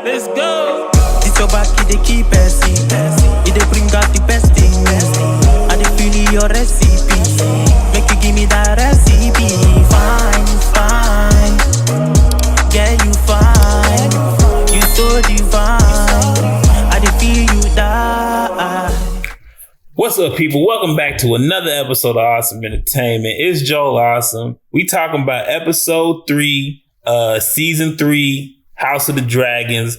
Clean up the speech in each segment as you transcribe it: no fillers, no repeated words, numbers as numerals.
Let's go. It's your back, it dey keep passing. It dey bring out the best in me. I dey feel your recipe. Make you give me that recipe. Fine, fine. Yeah, you fine. You so divine. I dey feel you die. What's up, people? Welcome back to another episode of Awesome Entertainment. It's Joel Awesome. We talking about episode 3, season 3, House of the Dragons.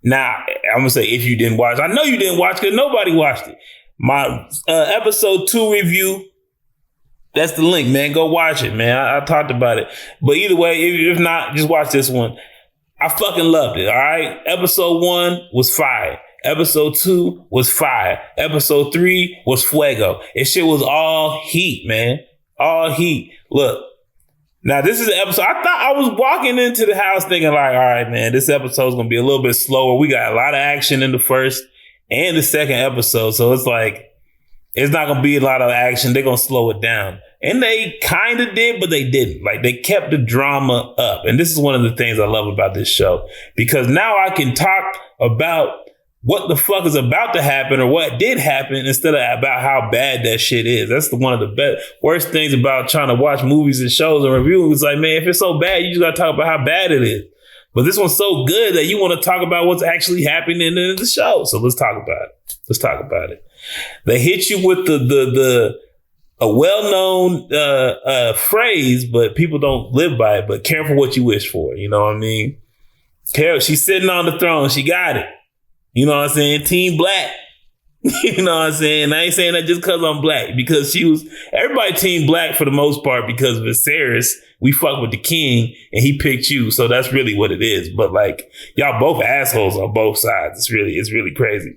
Now, I'm gonna say if you didn't watch, I know you didn't watch because nobody watched it. My episode 2 review, that's the link, man. Go watch it, man. I talked about it. But either way, if not, just watch this one. I fucking loved it, all right? Episode 1 was fire. Episode 2 was fire. Episode 3 was fuego. It shit was all heat, man. All heat. Look. Now, this is an episode. I thought I was walking into the house thinking like, all right, man, this episode's going to be a little bit slower. We got a lot of action in the first and the second episode. So it's like, it's not going to be a lot of action. They're going to slow it down. And they kind of did, but they didn't. Like, they kept the drama up. And this is one of the things I love about this show. Because now I can talk about what the fuck is about to happen or what did happen instead of about how bad that shit is. That's one of the worst things about trying to watch movies and shows and reviews. It's like, man, if it's so bad, you just got to talk about how bad it is. But this one's so good that you want to talk about what's actually happening in the show. So let's talk about it. Let's talk about it. They hit you with a well-known phrase, but people don't live by it. But careful what you wish for. You know what I mean? Carol, she's sitting on the throne. She got it. You know what I'm saying? Team Black. You know what I'm saying? I ain't saying that just because I'm Black. Because everybody Team Black for the most part because Viserys, we fuck with the king and he picked you. So that's really what it is. But like, y'all both assholes on both sides. It's really crazy.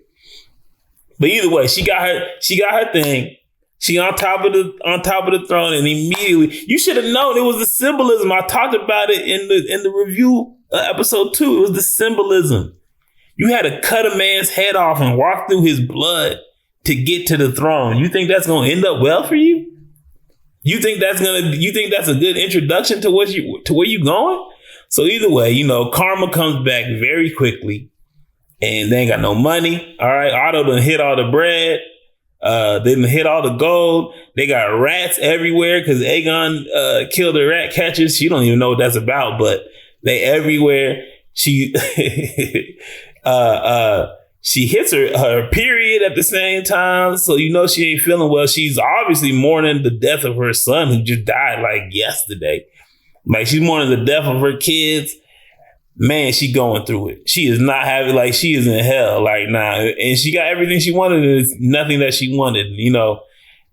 But either way, she got her thing. She on top of the throne, and immediately you should have known it was the symbolism. I talked about it in the review episode 2. It was the symbolism. You had to cut a man's head off and walk through his blood to get to the throne. You think that's going to end up well for you? You think that's a good introduction to where you going? So either way, you know, karma comes back very quickly and they ain't got no money. All right. Otto done hit all the bread. They done hit all the gold. They got rats everywhere because Aegon killed the rat catchers. She don't even know what that's about, but they everywhere. She hits her period at the same time. So, you know, she ain't feeling well. She's obviously mourning the death of her son who just died like yesterday. Like she's mourning the death of her kids. Man, she going through it. She is not happy. Like she is in hell. Like, nah. And she got everything she wanted and it's nothing that she wanted. You know,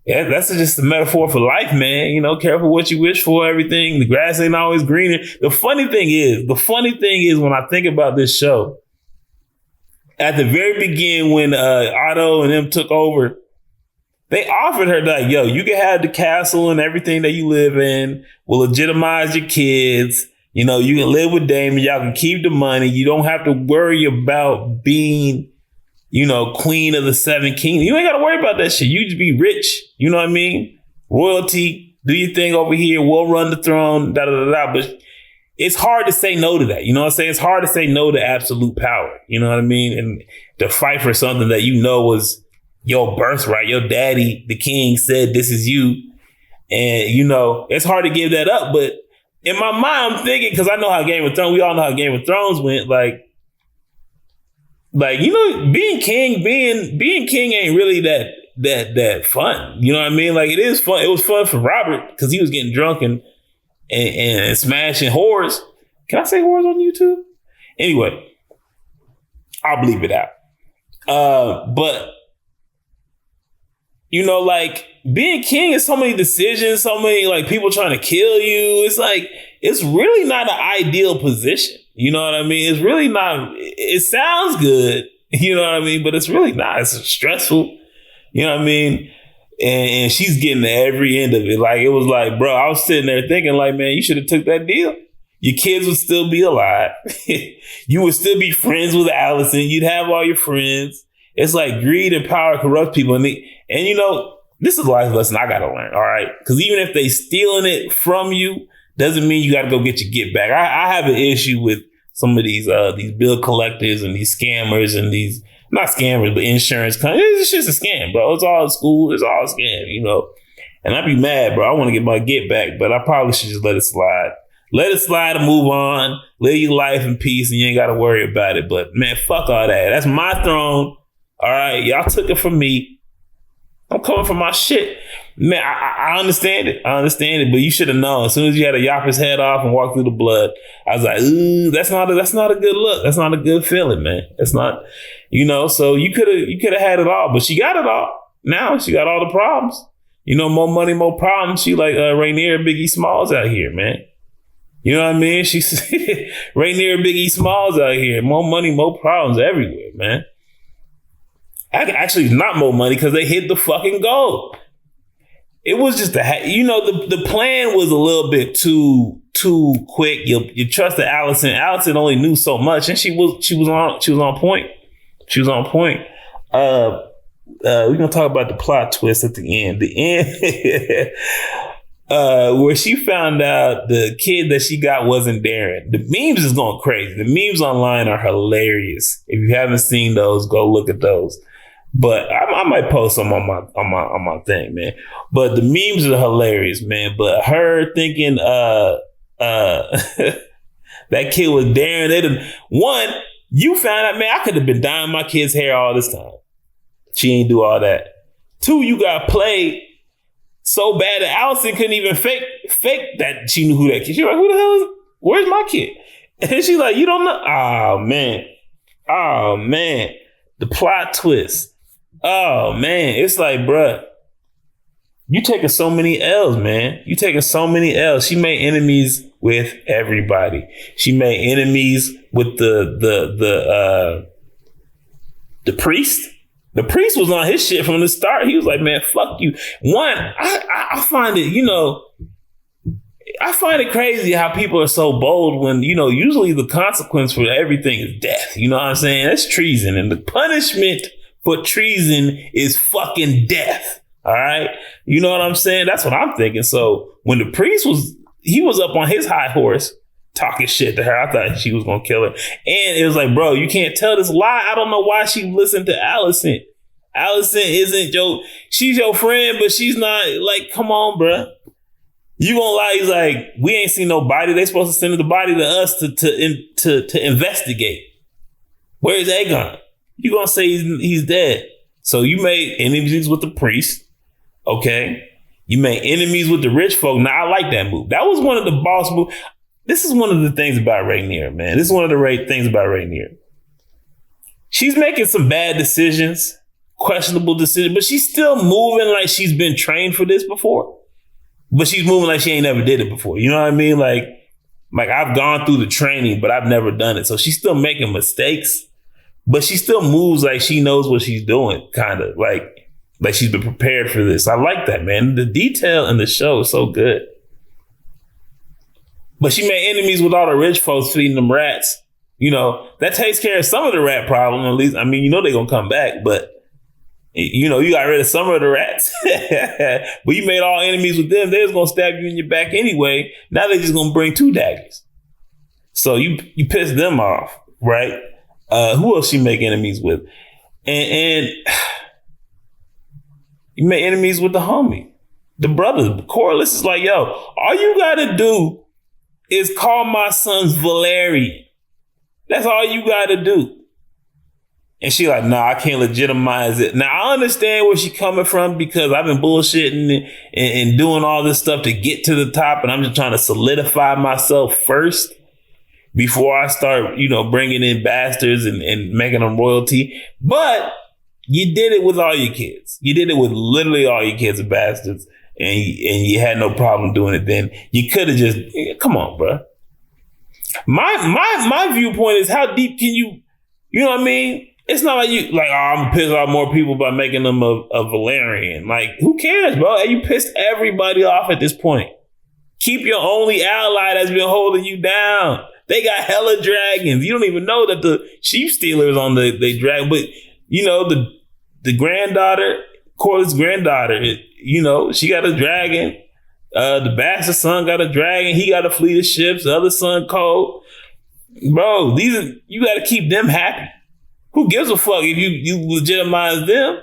yeah, that's just a metaphor for life, man. You know, careful what you wish for, everything. The grass ain't always greener. The funny thing is when I think about this show, at the very beginning when Otto and them took over, they offered her like, yo, you can have the castle and everything that you live in. We'll legitimize your kids. You know, you can live with Daemon. Y'all can keep the money. You don't have to worry about being, you know, queen of the 7 kingdoms. You ain't got to worry about that shit. You just be rich. You know what I mean? Royalty, do your thing over here. We'll run the throne, da-da-da-da. But it's hard to say no to that. You know what I'm saying? It's hard to say no to absolute power. You know what I mean? And to fight for something that you know was your birthright. Your daddy, the king, said this is you. And, you know, it's hard to give that up. But in my mind, I'm thinking, because I know how Game of Thrones, we all know how Game of Thrones went, like, you know, being king ain't really that fun. You know what I mean? Like, it is fun. It was fun for Robert because he was getting drunk and smashing whores. Can I say whores on YouTube? Anyway, I'll bleep it out. But you know, like being king is so many decisions, so many like people trying to kill you. It's like, it's really not an ideal position. You know what I mean? It's really not, it sounds good, you know what I mean? But it's really not. It's stressful. You know what I mean? And she's getting every end of it. Like, it was like, bro, I was sitting there thinking like, man, you should have took that deal. Your kids would still be alive. You would still be friends with Allison. You'd have all your friends. It's like greed and power corrupt people. And you know, this is a life lesson I got to learn. All right. Because even if they stealing it from you, doesn't mean you got to go get your get back. I have an issue with some of these bill collectors and these scammers and these, not scammers, but insurance companies. It's just a scam, bro. It's all school. It's all a scam, you know. And I'd be mad, bro. I want to get my get back, but I probably should just let it slide. Let it slide and move on. Live your life in peace and you ain't got to worry about it. But man, fuck all that. That's my throne. All right. Y'all took it from me. I'm coming for my shit. Man, I understand it. I understand it. But you should have known. As soon as you had to yop his head off and walk through the blood, I was like, ooh, that's not a good look. That's not a good feeling, man. It's not, you know, so you could have had it all, but she got it all. Now she got all the problems. You know, more money, more problems. She like Rhaenyra Biggie Smalls out here, man. You know what I mean? She's Rhaenyra Biggie Smalls out here. More money, more problems everywhere, man. Actually, not more money because they hit the fucking goal. It was just the plan was a little bit too quick. You trusted Allison. Allison only knew so much, and she was on point. She was on point. We're gonna talk about the plot twist at the end. The end where she found out the kid that she got wasn't Darren. The memes is going crazy. The memes online are hilarious. If you haven't seen those, go look at those. But I might post them on my thing, man. But the memes are hilarious, man. But her thinking that kid was Darren. One, you found out, man, I could have been dyeing my kid's hair all this time. She ain't do all that. Two, you got played so bad that Allison couldn't even fake that she knew who that kid. She was like, who the hell is, where's my kid? And she's like, you don't know? Oh, man. The plot twist. Oh, man. It's like, bruh, you taking so many L's, man. You taking so many L's. She made enemies with everybody. She made enemies with the priest. The priest was on his shit from the start. He was like, man, fuck you. One, I find it, I find it crazy how people are so bold when, usually the consequence for everything is death. You know what I'm saying? That's treason. And the punishment for treason is fucking death. All right. You know what I'm saying? That's what I'm thinking. So when the priest he was up on his high horse talking shit to her. I thought she was going to kill her. And it was like, bro, you can't tell this lie. I don't know why she listened to Allison. Allison she's your friend, but she's not, like, come on, bro. You gonna lie? He's like, we ain't seen no body. They supposed to send the body to us to investigate. Where's Aegon? You gonna say he's dead. So you made enemies with the priest. Okay. You made enemies with the rich folk. Now I like that move. That was one of the boss moves. This is one of the things about Rhaenyra, man. This is one of the things about Rhaenyra. She's making some bad decisions, questionable decisions, but she's still moving like she's been trained for this before. But she's moving like she ain't never did it before. You know what I mean? Like I've gone through the training, but I've never done it. So she's still making mistakes, but she still moves like she knows what she's doing, kind of like she's been prepared for this. I like that, man. The detail in the show is so good. But she made enemies with all the rich folks feeding them rats. That takes care of some of the rat problem, at least. I mean, they're going to come back, but, you got rid of some of the rats. But you made all enemies with them. They was going to stab you in your back anyway. Now they're just going to bring 2 daggers. So you pissed them off, right? Who else she make enemies with? And you made enemies with the homie, the brother. Corlys is like, yo, all you got to do is call my sons Valerian. That's all you got to do. And she like, nah, I can't legitimize it. Now, I understand where she coming from because I've been bullshitting and doing all this stuff to get to the top. And I'm just trying to solidify myself first before I start, bringing in bastards and making them royalty. But you did it with all your kids. You did it with literally all your kids are bastards. And you had no problem doing it then. You could have just, come on, bro. My viewpoint is how deep can you know what I mean? It's not like I'm gonna piss off more people by making them a Valerian. Like, who cares, bro? You pissed everybody off at this point. Keep your only ally that's been holding you down. They got hella dragons. You don't even know that the sheep stealers on the dragon, but the granddaughter, Corlys' granddaughter, she got a dragon. The bastard son got a dragon. He got a fleet of ships. The other son, Cole, Bro, you got to keep them happy. Who gives a fuck if you legitimize them?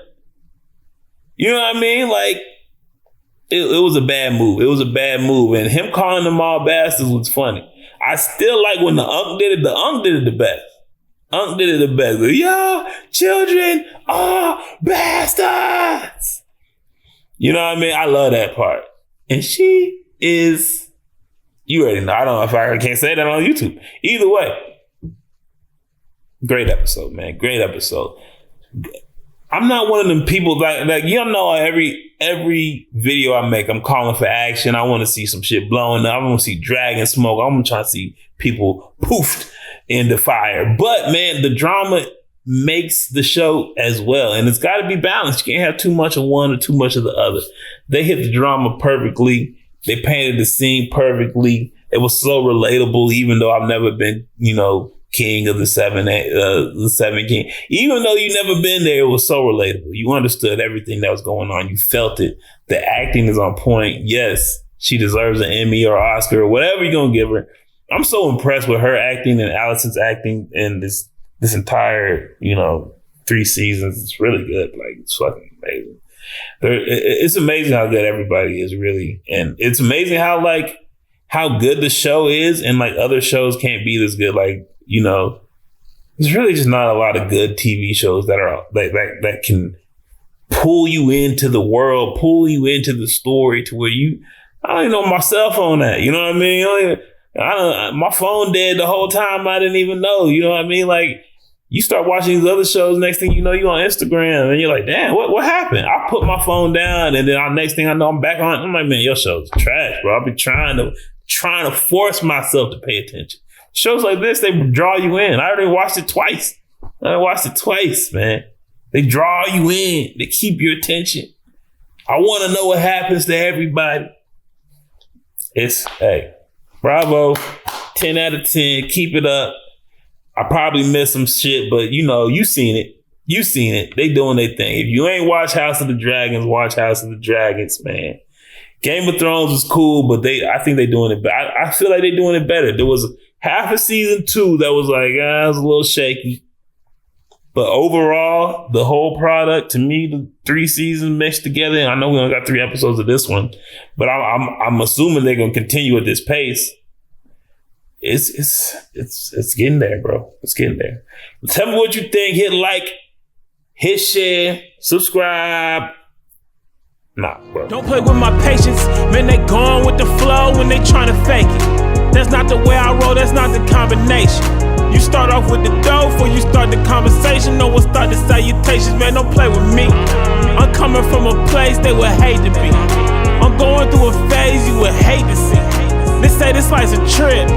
You know what I mean? Like, it was a bad move. It was a bad move. And him calling them all bastards was funny. I still like when the Unc did it. The Unc did it the best. Unc did it the best. Like, y'all children are bastards. You know what I mean? I love that part. And she is, you already know. I don't know if I can't say that on YouTube. Either way. Great episode, man. Great episode. I'm not one of them people like you know, every video I make, I'm calling for action. I want to see some shit blowing up. I want to see dragon smoke. I'm trying to see people poofed in the fire. But man, the drama makes the show as well. And it's got to be balanced. You can't have too much of one or too much of the other. They hit the drama perfectly. They painted the scene perfectly. It was so relatable, even though I've never been, you know, king of the seven king. Even though you never been there, it was so relatable. You understood everything that was going on. You felt it. The acting is on point. Yes, she deserves an Emmy or Oscar or whatever you're gonna give her. I'm so impressed with her acting and Allison's acting in this entire, you know, 3 seasons. It's really good. Like, it's fucking amazing. It's amazing how good everybody is, really, and it's amazing how good the show is, and like other shows can't be this good. Like, you know, there's really just not a lot of good TV shows that can pull you into the world, pull you into the story to where I don't even know my cell phone at. You know what I mean? My phone dead the whole time. I didn't even know. You know what I mean? Like, you start watching these other shows, next thing you know, you're on Instagram, and you're like, damn, what happened? I put my phone down, and then next thing I know, I'm back on. I'm like, man, your show's trash, bro. I'll be trying to force myself to pay attention. Shows like this, they draw you in. I already watched it twice. Man. They draw you in. They keep your attention. I want to know what happens to everybody. Hey, bravo. 10 out of 10. Keep it up. I probably missed some shit, but you know, you seen it. They doing their thing. If you ain't watch House of the Dragons, watch House of the Dragons, man. Game of Thrones was cool, but I think they're doing it better. I feel like they're doing it better. There was half of season 2 that was like, it was a little shaky. But overall, the whole product, to me, the 3 seasons meshed together. And I know we only got 3 episodes of this one, but I'm assuming they're gonna continue at this pace. It's getting there, bro. It's getting there. Tell me what you think. Hit like, hit share, subscribe. Nah, bro. Don't play with my patience. Man, they gone with the flow when they trying to fake it. That's not the way I roll. That's not the combination. You start off with the dough before you start the conversation. No one start the salutations. Man, don't play with me. I'm coming from a place they would hate to be. I'm going through a phase you would hate to see. They say this life's a trip.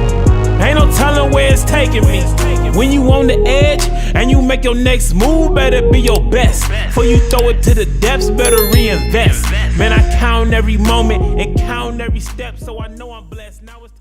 Ain't no telling where it's taking me. When you on the edge and you make your next move, better be your best. Before you throw it to the depths, better reinvest. Man, I count every moment and count every step, so I know I'm blessed. Now it's